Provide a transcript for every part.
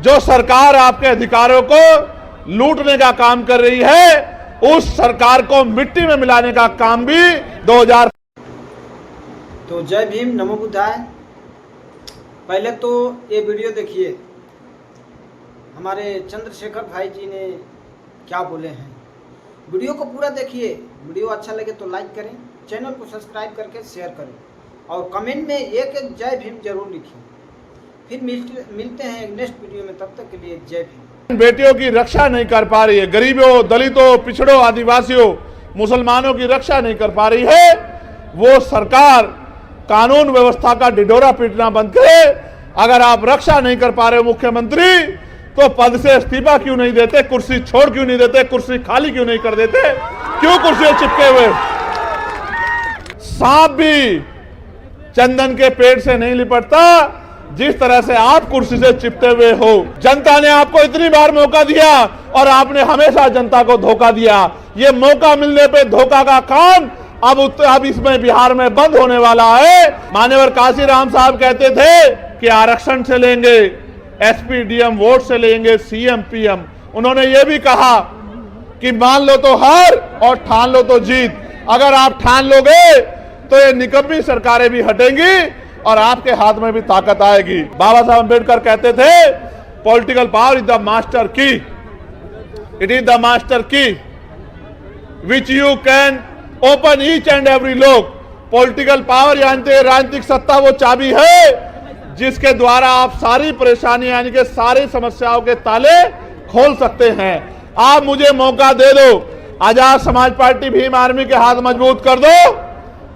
जो सरकार आपके अधिकारों को लूटने का काम कर रही है, उस सरकार को मिट्टी में मिलाने का काम भी 2000। तो जय भीम, नमो बुद्धाय। पहले तो ये वीडियो देखिए, हमारे चंद्रशेखर भाई जी ने क्या बोले हैं। वीडियो को पूरा देखिए। वीडियो अच्छा लगे तो लाइक करें, चैनल को सब्सक्राइब करके शेयर करें और कमेंट में एक जय भीम जरूर लिखें। फिर मिलते हैं एक नेक्स्ट वीडियो में। तब तक के लिए जय भीम। बेटियों की रक्षा नहीं कर पा रही है, गरीबों, दलितों, पिछड़ों, आदिवासियों, मुसलमानों की रक्षा नहीं कर पा रही है, वो सरकार कानून व्यवस्था का ढिढोरा पीटना बंद करे। अगर आप रक्षा नहीं कर पा रहे मुख्यमंत्री, तो पद से इस्तीफा क्यों नहीं देते, कुर्सी छोड़ क्यों नहीं देते, कुर्सी खाली क्यों नहीं कर देते, क्यों कुर्सी चिपके हुए। सांप भी चंदन के पेड़ से नहीं लिपटता, जिस तरह से आप कुर्सी से चिपटे हुए हो। जनता ने आपको इतनी बार मौका दिया और आपने हमेशा जनता को धोखा दिया। ये मौका मिलने पे धोखा का काम अब इसमें बिहार में बंद होने वाला है। मान्यवर काशीराम साहब कहते थे कि आरक्षण से लेंगे, एसपी डीएम वोट से लेंगे, सीएम पीएम। उन्होंने ये भी कहा कि मान लो तो हार और ठान लो तो जीत। अगर आप ठान लोगे तो ये निकम्मी सरकारें भी हटेंगी और आपके हाथ में भी ताकत आएगी। बाबा साहब अम्बेडकर कहते थे, political power is the master की, इट इज द मास्टर की which you can open each and every lock. Political power यानी राजनीतिक सत्ता वो चाबी है जिसके द्वारा आप सारी परेशानी यानी कि सारी समस्याओं के ताले खोल सकते हैं। आप मुझे मौका दे दो, आजाद समाज पार्टी भीम आर्मी के हाथ मजबूत कर दो।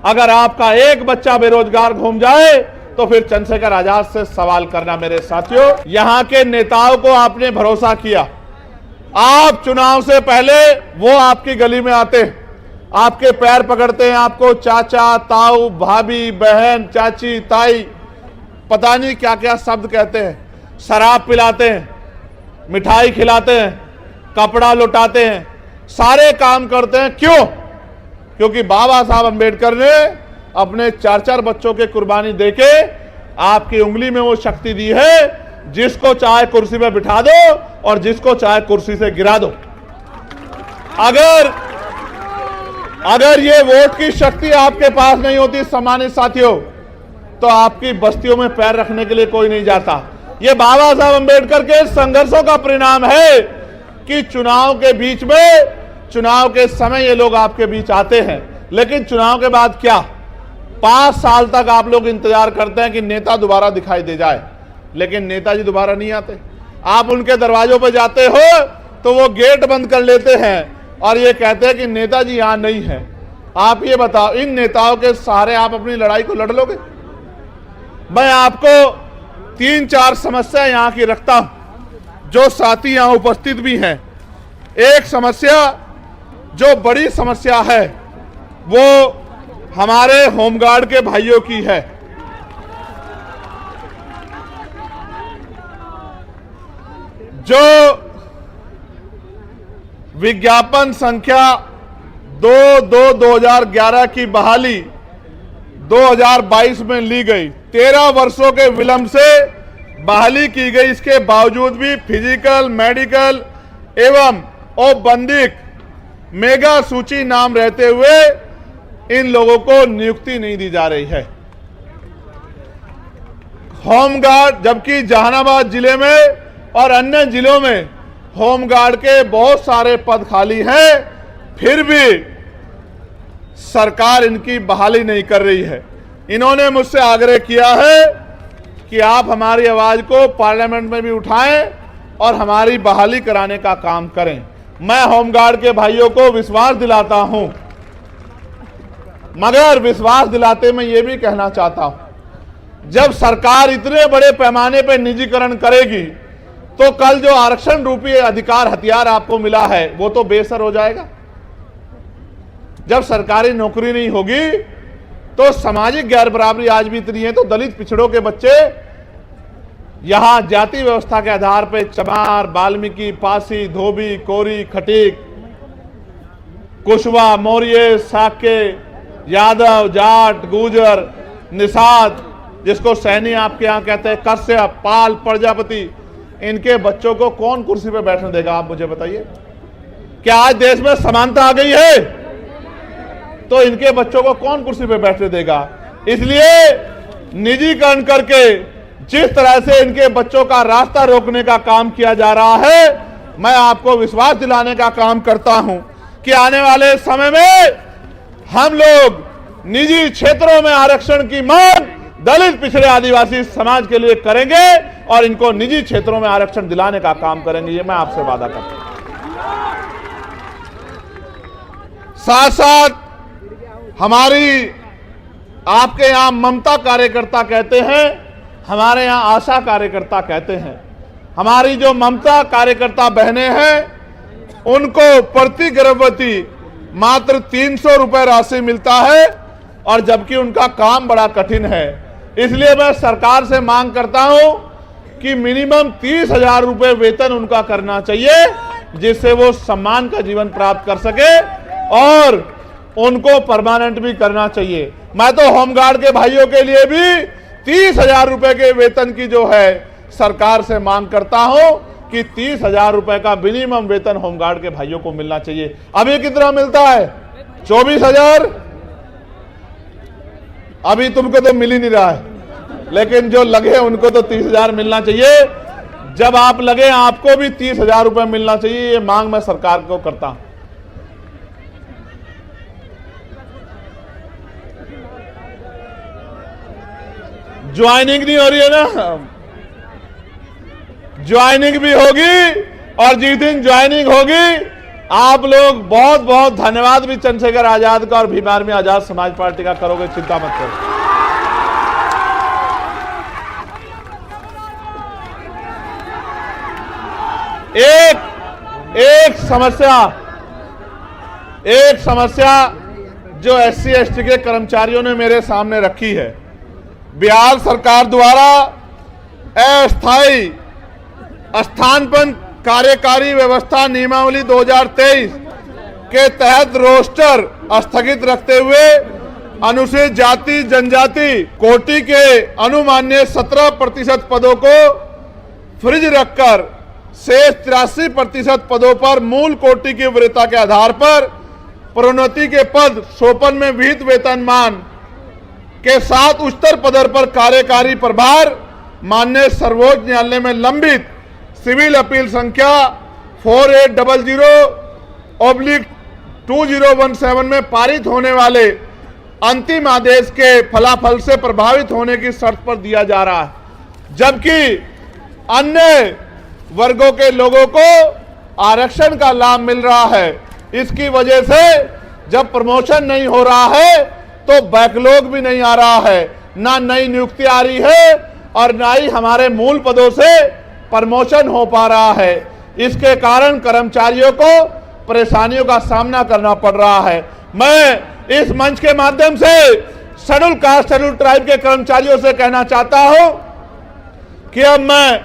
अगर आपका एक बच्चा बेरोजगार घूम जाए तो फिर चंद्रशेखर आजाद से सवाल करना। मेरे साथियों, यहां के नेताओं को आपने भरोसा किया। आप चुनाव से पहले वो आपकी गली में आते हैं, आपके पैर पकड़ते हैं, आपको चाचा, ताऊ, भाभी, बहन, चाची, ताई, पता नहीं क्या क्या शब्द कहते हैं, शराब पिलाते हैं, मिठाई खिलाते हैं, कपड़ा लुटाते हैं, सारे काम करते हैं। क्यों? क्योंकि बाबा साहब अम्बेडकर ने अपने 4-4 बच्चों के कुर्बानी देके आपकी उंगली में वो शक्ति दी है, जिसको चाहे कुर्सी पे बिठा दो और जिसको चाहे कुर्सी से गिरा दो। अगर ये वोट की शक्ति आपके पास नहीं होती सम्मानित साथियों, तो आपकी बस्तियों में पैर रखने के लिए कोई नहीं जाता। ये बाबा साहब अम्बेडकर के संघर्षों का परिणाम है कि चुनाव के बीच में, चुनाव के समय ये लोग आपके बीच आते हैं, लेकिन चुनाव के बाद क्या, 5 साल तक आप लोग इंतजार करते हैं कि नेता दोबारा दिखाई दे जाए, लेकिन नेताजी दोबारा नहीं आते। आप उनके दरवाजों पर जाते हो तो वो गेट बंद कर लेते हैं और ये कहते हैं कि नेताजी यहां नहीं है। आप ये बताओ, इन नेताओं के सहारे आप अपनी लड़ाई को लड़ लोगे? मैं आपको 3-4 समस्या यहां की रखता हूं, जो साथी यहां उपस्थित भी हैं। एक समस्या जो बड़ी समस्या है वो हमारे होमगार्ड के भाइयों की है। जो विज्ञापन संख्या 2/2/2011 की बहाली 2022 में ली गई, 13 वर्षों के विलंब से बहाली की गई। इसके बावजूद भी फिजिकल, मेडिकल एवं औपबंधिक मेगा सूची नाम रहते हुए इन लोगों को नियुक्ति नहीं दी जा रही है। होमगार्ड, जबकि जहानाबाद जिले में और अन्य जिलों में होमगार्ड के बहुत सारे पद खाली हैं, फिर भी सरकार इनकी बहाली नहीं कर रही है। इन्होंने मुझसे आग्रह किया है कि आप हमारी आवाज को पार्लियामेंट में भी उठाएं और हमारी बहाली कराने का काम करें। मैं होमगार्ड के भाइयों को विश्वास दिलाता हूं, मगर विश्वास दिलाते मैं ये भी कहना चाहता हूं, जब सरकार इतने बड़े पैमाने पर निजीकरण करेगी तो कल जो आरक्षण रूपी अधिकार हथियार आपको मिला है वो तो बेसर हो जाएगा। जब सरकारी नौकरी नहीं होगी तो सामाजिक गैर बराबरी आज भी इतनी है, तो दलित पिछड़ों के बच्चे यहां जाति व्यवस्था के आधार पर चमार, वाल्मीकि, पासी, धोबी, कोरी, खटीक, कुशवा, मौर्य, साके, यादव, जाट, गुर्जर, निषाद, जिसको सैनी आपके यहां कहते हैं, कश्यप, पाल, प्रजापति, इनके बच्चों को कौन कुर्सी पे बैठने देगा? आप मुझे बताइए। क्या आज देश में समानता आ गई है? तो इनके बच्चों को कौन कुर्सी पे बैठने देगा? इसलिए निजीकरण करके जिस तरह से इनके बच्चों का रास्ता रोकने का काम किया जा रहा है, मैं आपको विश्वास दिलाने का काम करता हूं कि आने वाले समय में हम लोग निजी क्षेत्रों में आरक्षण की मांग दलित, पिछड़े, आदिवासी समाज के लिए करेंगे और इनको निजी क्षेत्रों में आरक्षण दिलाने का काम करेंगे। ये मैं आपसे वादा करता हूं। साथ साथ हमारी, आपके यहां ममता कार्यकर्ता कहते हैं, हमारे यहां आशा कार्यकर्ता कहते हैं। हमारी जो ममता कार्यकर्ता बहनें हैं उनको प्रति गर्भवती मात्र 300 रुपए राशि मिलता है, और जबकि उनका काम बड़ा कठिन है। इसलिए मैं सरकार से मांग करता हूं कि मिनिमम 30,000 रुपए वेतन उनका करना चाहिए, जिससे वो सम्मान का जीवन प्राप्त कर सके, और उनको परमानेंट भी करना चाहिए। मैं तो होमगार्ड के भाइयों के लिए भी 30,000 रुपए के वेतन की जो है सरकार से मांग करता हूं कि 30,000 रुपए का मिनिमम वेतन होमगार्ड के भाइयों को मिलना चाहिए। अभी कितना मिलता है? 24,000। अभी तुमको तो मिल ही नहीं रहा है, लेकिन जो लगे उनको तो 30,000 मिलना चाहिए। जब आप लगे आपको भी 30,000 रुपए मिलना चाहिए। ये मांग मैं सरकार को करता हूं। ज्वाइनिंग नहीं हो रही है ना? ज्वाइनिंग भी होगी, और जिस दिन ज्वाइनिंग होगी आप लोग बहुत बहुत धन्यवाद भी चंद्रशेखर आजाद का और भीम आर्मी आजाद समाज पार्टी का करोगे, चिंता मत करो। एक समस्या जो SC ST के कर्मचारियों ने मेरे सामने रखी है। बिहार सरकार द्वारा अस्थायी स्थानापन्न कार्यकारी व्यवस्था नियमावली 2023 के तहत रोस्टर स्थगित रखते हुए अनुसूचित जाति जनजाति कोटि के अनुमान्य 17% पदों को फ्रीज रखकर शेष 83% पदों पर मूल कोटि की वरीयता के आधार पर प्रोन्नति के पद सोपन में विहित वेतनमान के साथ उच्चतर पद पर कार्यकारी प्रभार माननीय सर्वोच्च न्यायालय में लंबित सिविल अपील संख्या 4800/2017 में पारित होने वाले अंतिम आदेश के फलाफल से प्रभावित होने की शर्त पर दिया जा रहा है, जबकि अन्य वर्गों के लोगों को आरक्षण का लाभ मिल रहा है। इसकी वजह से जब प्रमोशन नहीं हो रहा है तो बैकलॉग भी नहीं आ रहा है, ना नई नियुक्ति आ रही है और ना ही हमारे मूल पदों से प्रमोशन हो पा रहा है। इसके कारण कर्मचारियों को परेशानियों का सामना करना पड़ रहा है। मैं इस मंच के माध्यम से शेड्यूल कास्ट शेड्यूल ट्राइब के कर्मचारियों से कहना चाहता हूं कि अब मैं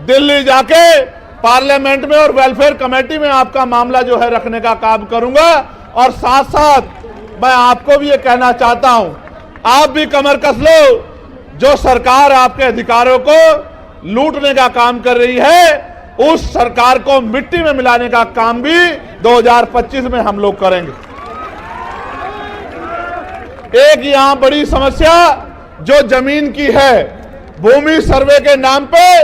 दिल्ली जाके पार्लियामेंट में और वेलफेयर कमेटी में आपका मामला जो है रखने का काम करूंगा, और साथ साथ मैं आपको भी ये कहना चाहता हूं, आप भी कमर कस लो। जो सरकार आपके अधिकारों को लूटने का काम कर रही है, उस सरकार को मिट्टी में मिलाने का काम भी 2025 में हम लोग करेंगे। एक यहां बड़ी समस्या जो जमीन की है, भूमि सर्वे के नाम पे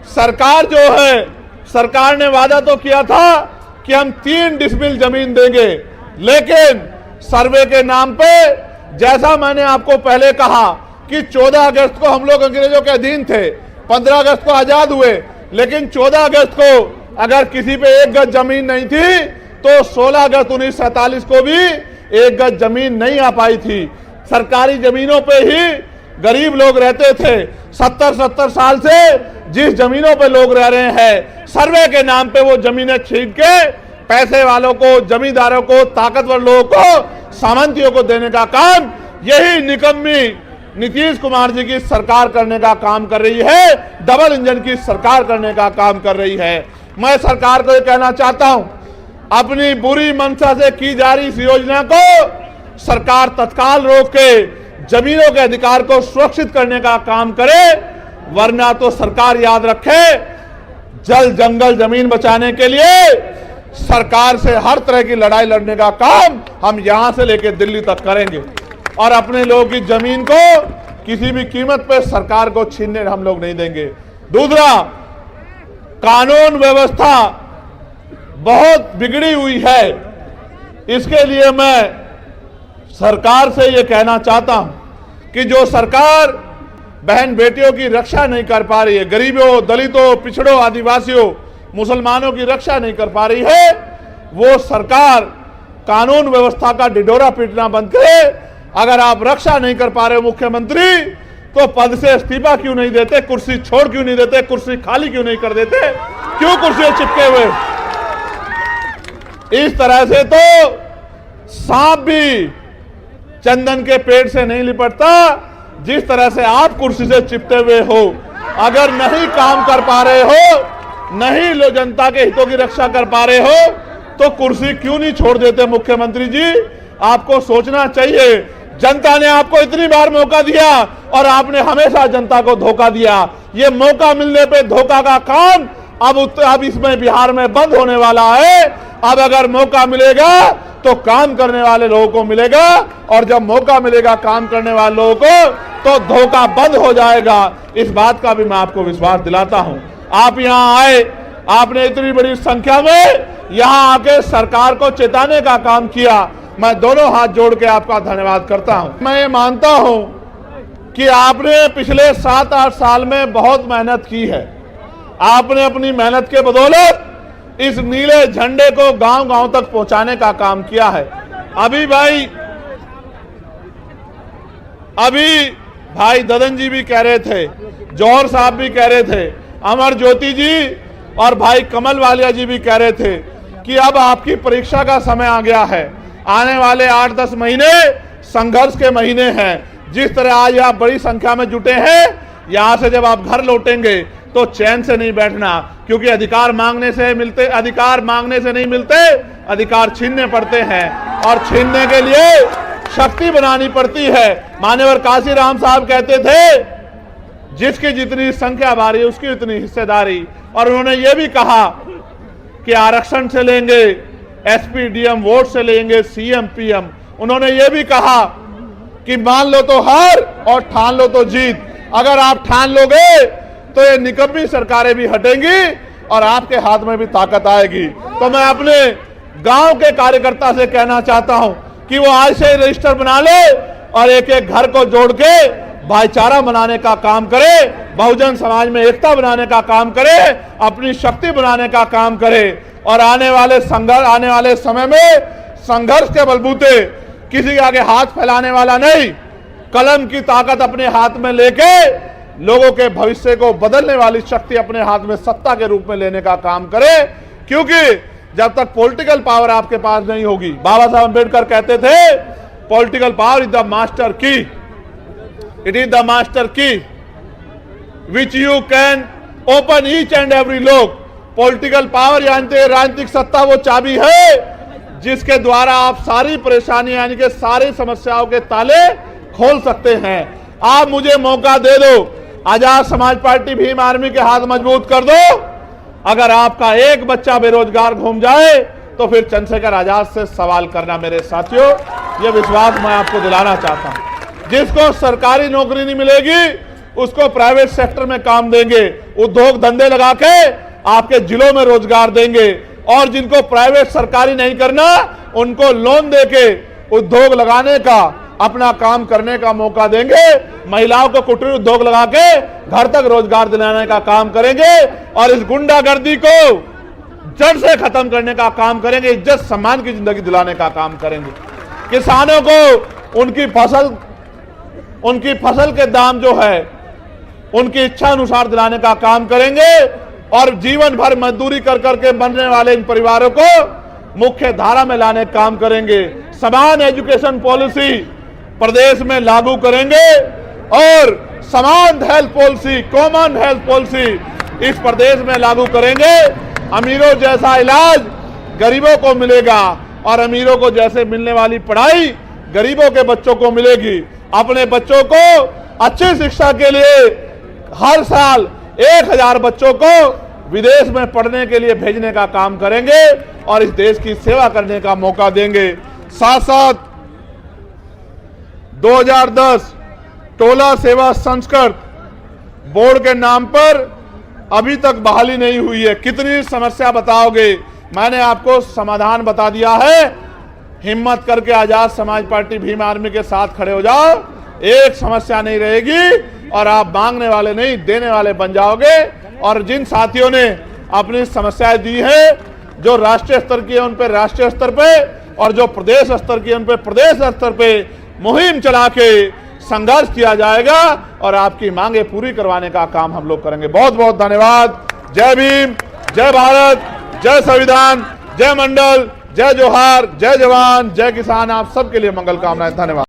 सरकार जो है, सरकार ने वादा तो किया था कि हम 3 डिसमिल जमीन देंगे, लेकिन सर्वे के नाम पे, जैसा मैंने आपको पहले कहा कि 14 अगस्त को हम लोग अंग्रेजों के अधीन थे, 15 अगस्त को आजाद हुए, लेकिन 14 अगस्त को अगर किसी पे 1 गज जमीन नहीं थी तो 16 अगस्त 1947 को भी 1 गज जमीन नहीं आ पाई थी। सरकारी जमीनों पे ही गरीब लोग रहते थे। 70 साल से जिस जमीनों पे लोग रह रहे हैं, सर्वे के नाम पे वो जमीनें छीन के पैसे वालों को, जमींदारों को, ताकतवर लोगों को, सामंतियों को देने का काम यही निकम्मी नीतीश कुमार जी की सरकार करने का काम कर रही है, डबल इंजन की सरकार करने का काम कर रही है। मैं सरकार को ये कहना चाहता हूं, अपनी बुरी मंशा से की जा रही इस योजना को सरकार तत्काल रोक के जमीनों के अधिकार को सुरक्षित करने का काम करे, वरना तो सरकार याद रखे जल जंगल जमीन बचाने के लिए सरकार से हर तरह की लड़ाई लड़ने का काम हम यहां से लेकर दिल्ली तक करेंगे और अपने लोगों की जमीन को किसी भी कीमत पे सरकार को छीनने हम लोग नहीं देंगे। दूसरा, कानून व्यवस्था बहुत बिगड़ी हुई है। इसके लिए मैं सरकार से ये कहना चाहता हूं कि जो सरकार बहन बेटियों की रक्षा नहीं कर पा रही है, गरीबों, दलितों, पिछड़ों, आदिवासियों, मुसलमानों की रक्षा नहीं कर पा रही है, वो सरकार कानून व्यवस्था का ढिढोरा पीटना बंद करे। अगर आप रक्षा नहीं कर पा रहे हो मुख्यमंत्री, तो पद से इस्तीफा क्यों नहीं देते, कुर्सी छोड़ क्यों नहीं देते, कुर्सी खाली क्यों नहीं कर देते, क्यों कुर्सी चिपके हुए? इस तरह से तो सांप भी चंदन के पेड़ से नहीं लिपटता, जिस तरह से आप कुर्सी से चिपटे हुए हो। अगर नहीं काम कर पा रहे हो, नहीं लो जनता के हितों की रक्षा कर पा रहे हो, तो कुर्सी क्यों नहीं छोड़ देते मुख्यमंत्री जी? आपको सोचना चाहिए। जनता ने आपको इतनी बार मौका दिया और आपने हमेशा जनता को धोखा दिया। ये मौका मिलने पे धोखा का काम अब इसमें बिहार में बंद होने वाला है। अब अगर मौका मिलेगा तो काम करने वाले लोगों को मिलेगा, और जब मौका मिलेगा काम करने वाले लोगों को, तो धोखा बंद हो जाएगा। इस बात का भी मैं आपको विश्वास दिलाता हूं। आप यहां आए, आपने इतनी बड़ी संख्या में यहां आके सरकार को चेताने का काम किया। मैं दोनों हाथ जोड़ के आपका धन्यवाद करता हूं। मैं ये मानता हूं कि आपने पिछले 7-8 साल में बहुत मेहनत की है। आपने अपनी मेहनत के बदौलत इस नीले झंडे को गांव-गांव तक पहुंचाने का काम किया है। अभी भाई ददन जी भी कह रहे थे, जौहर साहब भी कह रहे थे, अमर ज्योति जी और भाई कमल वालिया जी भी कह रहे थे कि अब आपकी परीक्षा का समय आ गया है। आने वाले 8-10 महीने संघर्ष के महीने हैं। जिस तरह आज आप बड़ी संख्या में जुटे हैं, यहां से जब आप घर लौटेंगे तो चैन से नहीं बैठना, क्योंकि अधिकार मांगने से नहीं मिलते, अधिकार छीनने पड़ते हैं और छीनने के लिए शक्ति बनानी पड़ती है। मान्यवर काशीराम साहब कहते थे, जिसकी जितनी संख्या भारी उसकी उतनी हिस्सेदारी। और उन्होंने ये भी कहा कि आरक्षण से लेंगे, एसपी डीएम वोट से लेंगे, सीएम पीएम। उन्होंने ये भी कहा कि मान लो तो हार और ठान लो तो जीत। अगर आप ठान लोगे तो ये निकम्मी सरकारें भी हटेंगी और आपके हाथ में भी ताकत आएगी। तो मैं अपने गांव के कार्यकर्ता से कहना चाहता हूं कि वो आज से रजिस्टर बना ले और एक एक घर को जोड़ के भाईचारा बनाने का काम करे, बहुजन समाज में एकता बनाने का काम करे, अपनी शक्ति बनाने का काम करे। और आने वाले समय में संघर्ष के बलबूते किसी के आगे हाथ फैलाने वाला नहीं, कलम की ताकत अपने हाथ में लेके लोगों के भविष्य को बदलने वाली शक्ति अपने हाथ में सत्ता के रूप में लेने का काम करे। क्योंकि जब तक पॉलिटिकल पावर आपके पास नहीं होगी, बाबा साहब अम्बेडकर कहते थे, political power is the master की, इट इज द मास्टर की which you can open each and every lock. Political power यानी राजनीतिक सत्ता वो चाबी है जिसके द्वारा आप सारी परेशानियां यानी कि सारी समस्याओं के ताले खोल सकते हैं। आप मुझे मौका दे दो, आजाद समाज पार्टी भीम आर्मी के हाथ मजबूत कर दो। अगर आपका एक बच्चा बेरोजगार घूम जाए तो फिर चंद्रशेखर आजाद से सवाल करना। मेरे साथियों, यह विश्वास मैं आपको दिलाना चाहता हूं। जिसको सरकारी नौकरी नहीं मिलेगी उसको प्राइवेट सेक्टर में काम देंगे, उद्योग धंधे लगा के आपके जिलों में रोजगार देंगे। और जिनको प्राइवेट सरकारी नहीं करना उनको लोन देके उद्योग लगाने का, अपना काम करने का मौका देंगे। महिलाओं को कुटीर उद्योग लगा के घर तक रोजगार दिलाने का काम करेंगे और इस गुंडागर्दी को जड़ से खत्म करने का काम करेंगे, इज्जत सम्मान की जिंदगी दिलाने का काम करेंगे। किसानों को उनकी फसल के दाम जो है उनकी इच्छा अनुसार दिलाने का काम करेंगे और जीवन भर मजदूरी कर करके मरने वाले इन परिवारों को मुख्य धारा में लाने का काम करेंगे। समान एजुकेशन पॉलिसी प्रदेश में लागू करेंगे और समान health policy, common health policy इस प्रदेश में लागू करेंगे। अमीरों जैसा इलाज गरीबों को मिलेगा और अमीरों को जैसे मिलने वाली पढ़ाई गरीबों के बच्चों को मिलेगी। अपने बच्चों को अच्छी शिक्षा के लिए हर साल 1000 बच्चों को विदेश में पढ़ने के लिए भेजने का काम करेंगे और इस देश की सेवा करने का मौका देंगे। साथ साथ 2010 टोला सेवा संस्कृत बोर्ड के नाम पर अभी तक बहाली नहीं हुई है। कितनी समस्या बताओगे? मैंने आपको समाधान बता दिया है। हिम्मत करके आजाद समाज पार्टी भीम आर्मी के साथ खड़े हो जाओ, एक समस्या नहीं रहेगी और आप मांगने वाले नहीं देने वाले बन जाओगे। और जिन साथियों ने अपनी समस्याएं दी है, जो राष्ट्रीय स्तर की है उन पर राष्ट्रीय स्तर पे और जो प्रदेश स्तर की है उन पर प्रदेश स्तर पे मुहिम चला के संघर्ष किया जाएगा और आपकी मांगे पूरी करवाने का काम हम लोग करेंगे। बहुत बहुत धन्यवाद। जय भीम, जय भारत, जय संविधान, जय मंडल, जय जोहार, जय जवान, जय किसान। आप सबके लिए मंगल कामनाएं। धन्यवाद।